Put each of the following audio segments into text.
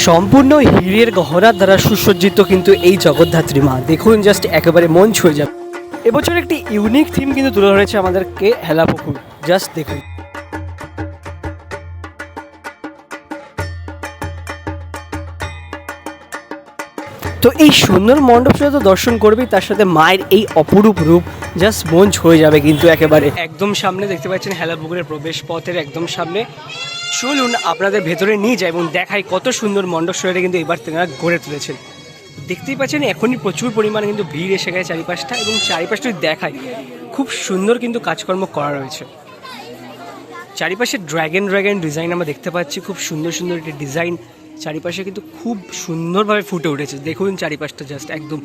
সম্পূর্ণ হীরের গহনার দ্বারা সুসজ্জিত কিন্তু এই জগদ্ধাত্রী মা দেখুন, জাস্ট একেবারে মন ছুঁয়ে যাবে। এবছর একটি ইউনিক থিম কিন্তু তুলে ধরেছে আমাদেরকে হেলাপুকুর, জাস্ট দেখুন। তো এই সুন্দর মণ্ডপটা তো দর্শন করবি, তার সাথে মায়ের এই অপরূপ রূপ জাস্ট মন ছুঁয়ে যাবে কিন্তু একেবারে। একদম সামনে দেখতে পাচ্ছেন হেলাপুকুরের প্রবেশ পথের একদম সামনে। চলুন আপনাদের ভেতরে নিয়ে যায় এবং দেখাই কত সুন্দর মণ্ডপ শৈলীটা কিন্তু এবার তেনারা গড়ে তুলেছেন। দেখতেই পাচ্ছেন এখনই প্রচুর পরিমাণে কিন্তু ভিড় এসে গেছে চারিপাশটা, এবং চারিপাশটা দেখায় খুব সুন্দর কিন্তু কাজকর্ম করা রয়েছে। চারিপাশে ড্র্যাগন ডিজাইন আমরা দেখতে পাচ্ছি, খুব সুন্দর সুন্দর একটি ডিজাইন চারিপাশে কিন্তু খুব সুন্দরভাবে ফুটে উঠেছে। দেখুন চারিপাশটা জাস্ট একদম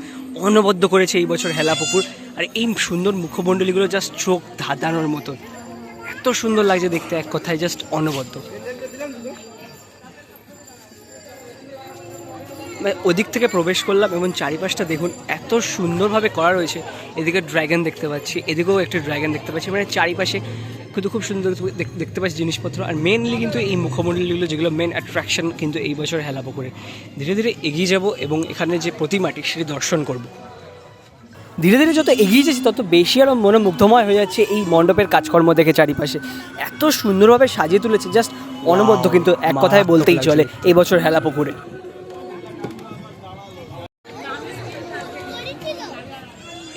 অনবদ্য করেছে এই বছর হেলাপুকুর। আর এই সুন্দর মুখমণ্ডলীগুলো জাস্ট চোখ ধাঁধানোর মতো, এত সুন্দর লাগছে দেখতে, এক কথায় জাস্ট অনবদ্য। ওদিক থেকে প্রবেশ করলাম এবং চারিপাশটা দেখুন এত সুন্দরভাবে করা রয়েছে। এদিকে ড্র্যাগন দেখতে পাচ্ছি, এদিকেও একটা ড্র্যাগন দেখতে পাচ্ছি, মানে চারিপাশে কিন্তু খুব সুন্দর দেখতে পাচ্ছি জিনিসপত্র। আর মেনলি কিন্তু এই মুখমণ্ডলীগুলো যেগুলো মেন অ্যাট্রাকশন কিন্তু এই বছর হেলাপুকুরে। ধীরে ধীরে এগিয়ে যাব এবং এখানে যে প্রতিমাটি সেটি দর্শন করব। ধীরে ধীরে যত এগিয়ে যাচ্ছি তত বেশি আরও মনোমুগ্ধময় হয়ে যাচ্ছে এই মণ্ডপের কাজকর্ম দেখে। চারিপাশে এত সুন্দরভাবে সাজিয়ে তুলেছে, জাস্ট অনবদ্য কিন্তু এক কথায় বলতেই চলে এই বছর হেলাপুকুরে।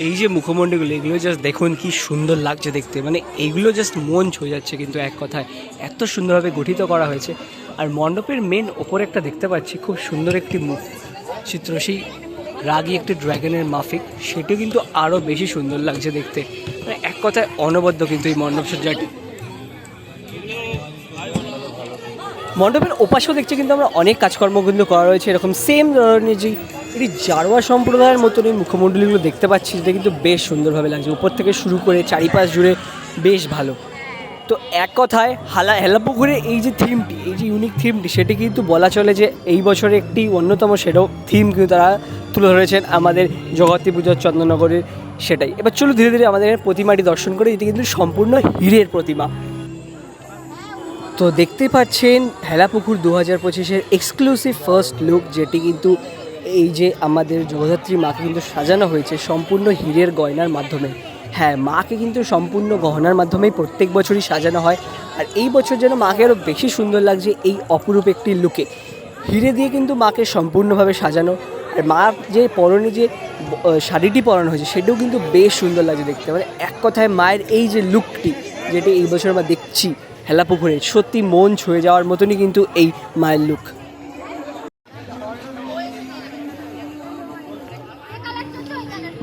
এই যে মুখমণ্ডলগুলো এগুলো জাস্ট দেখুন কি সুন্দর লাগছে দেখতে, মানে এইগুলো জাস্ট মন ছুঁয়ে যাচ্ছে কিন্তু এক কথায়, এত সুন্দরভাবে গঠিত করা হয়েছে। আর মণ্ডপের মেন ওপরে একটা দেখতে পাচ্ছি খুব সুন্দর একটি মুখ চিত্র, সেই রাগী একটি ড্র্যাগনের মাফিক, সেটা কিন্তু আরও বেশি সুন্দর লাগছে দেখতে, মানে এক কথায় অনবদ্য কিন্তু এই মণ্ডপ সজ্জাটি। মণ্ডপের ওপাশেও দেখছি কিন্তু আমরা অনেক কাজকর্ম কিন্তু করা রয়েছে এরকম সেম ধরনের, যে এটি জারোয়া সম্প্রদায়ের মতন এই মুখমণ্ডলীগুলো দেখতে পাচ্ছি, যেটা কিন্তু বেশ সুন্দরভাবে লাগছে উপর থেকে শুরু করে চারিপাশ জুড়ে, বেশ ভালো। তো এক কথায় হেলাপুকুরে এই যে থিমটি, এই যে ইউনিক থিমটি, সেটি কিন্তু বলা চলে যে এই বছরে একটি অন্যতম সেটাও থিম কিন্তু তারা তুলে ধরেছেন আমাদের জগদ্ধাত্রী পুজোর চন্দননগরের, সেটাই। এবার চলো ধীরে ধীরে আমাদের প্রতিমাটি দর্শন করে, এটি কিন্তু সম্পূর্ণ হীরের প্রতিমা। তো দেখতে পাচ্ছেন হেলাপুকুর 2025-এর এক্সক্লুসিভ ফার্স্ট লুক, যেটি কিন্তু এই যে আমাদের জগদ্ধাত্রী মাকে কিন্তু সাজানো হয়েছে সম্পূর্ণ হীরের গয়নার মাধ্যমে। হ্যাঁ, মাকে কিন্তু সম্পূর্ণ গহনার মাধ্যমেই প্রত্যেক বছরই সাজানো হয়, আর এই বছর যেন মাকে আরও বেশি সুন্দর লাগছে এই অপরূপ একটি লুকে। হিরে দিয়ে কিন্তু মাকে সম্পূর্ণভাবে সাজানো, আর মা যে পরনে যে শাড়িটি পরানো হয়েছে সেটাও কিন্তু বেশ সুন্দর লাগছে দেখতে। মানে এক কথায় মায়ের এই যে লুকটি, যেটি এই বছর আমরা দেখছি হেলাপুকুরে, সত্যি মন ছুঁয়ে যাওয়ার মতনই কিন্তু এই মায়ের লুক।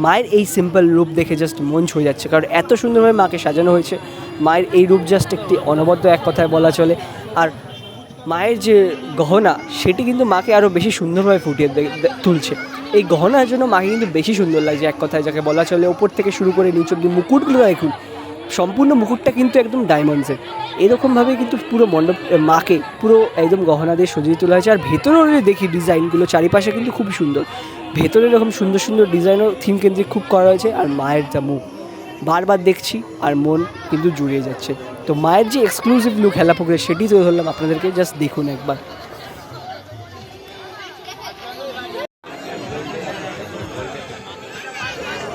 মায়ের এই সিম্পল রূপ দেখে জাস্ট মন ছুঁয়ে যাচ্ছে, কারণ এত সুন্দরভাবে মাকে সাজানো হয়েছে। মায়ের এই রূপ জাস্ট একটি অনবদ্য এক কথায় বলা চলে। আর মায়ের যে গহনা সেটি কিন্তু মাকে আরও বেশি সুন্দরভাবে ফুটিয়ে তুলছে। এই গহনার জন্য মাকে কিন্তু বেশি সুন্দর লাগছে এক কথায়, যাকে বলা চলে। ওপর থেকে শুরু করে নিচ অব্দি মুকুটগুলো দেখুন, সম্পূর্ণ মুকুটটা কিন্তু একদম ডায়মন্ডসের। এরকমভাবে কিন্তু পুরো মণ্ডপ মাকে পুরো একদম গহনা দিয়ে সজিয়ে তোলা হয়েছে। আর ভেতরেও দেখি ডিজাইনগুলো চারিপাশে কিন্তু খুবই সুন্দর, ভেতরে এরকম সুন্দর সুন্দর ডিজাইনও থিম কেন্দ্রিক খুব করা হয়েছে। আর মায়ের যা মুখ বারবার দেখছি আর মন কিন্তু জুড়িয়ে যাচ্ছে। তো মায়ের যে এক্সক্লুসিভ লুক হেলাপুকুরে, সেটি তুলে ধরলাম আপনাদেরকে, জাস্ট দেখুন একবার।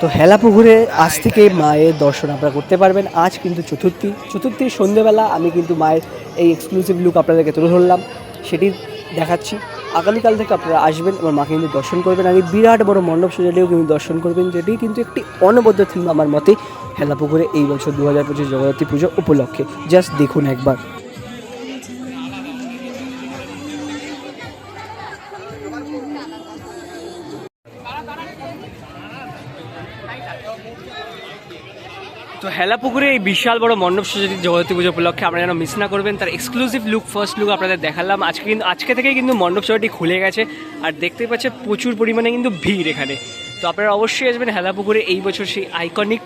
তো হেলাপুকুরে আজ থেকে মায়ের দর্শন আপনারা করতে পারবেন। আজ কিন্তু চতুর্থীর সন্ধ্যেবেলা আমি কিন্তু মায়ের এই এক্সক্লুসিভ লুক আপনাদেরকে তুলে ধরলাম, সেটি দেখাচ্ছি। আগামীকাল থেকে আপনারা আসবেন এবং মাকে কিন্তু দর্শন করবেন। আর এই বিরাট বড় মণ্ডপ সজ্জাটিও কিন্তু দর্শন করবেন, যেটি কিন্তু একটি অনবদ্য থিম আমার মতে হেলাপুকুরে এই বছর 2025 জগদ্ধাত্রী পুজো উপলক্ষে। জাস্ট দেখুন একবার। তো হেলাপুকুরে এই বিশাল বড় মণ্ডপ সজ্জাটি জগদ্ধাত্রী পুজো উপলক্ষে আমরা যেন মিস না করবেন। তার এক্সক্লুসিভ লুক ফার্স্ট লুক আপনাদের দেখালাম। আজকে থেকেই কিন্তু মণ্ডপ সজ্জাটি খুলে গেছে, আর দেখতে পাচ্ছে প্রচুর পরিমাণে কিন্তু ভিড় এখানে। তো আপনারা অবশ্যই আসবেন হেলাপুকুরে এই বছর সেই আইকনিক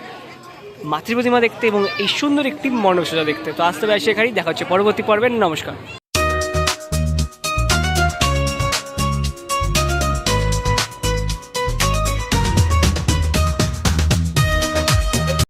মাতৃ প্রতিমা দেখতে এবং এই সুন্দর একটি মণ্ডপ সজ্জা দেখতে। তো আসতে হবে এখানেই, দেখা হচ্ছে পরবর্তী পর্বে। নমস্কার।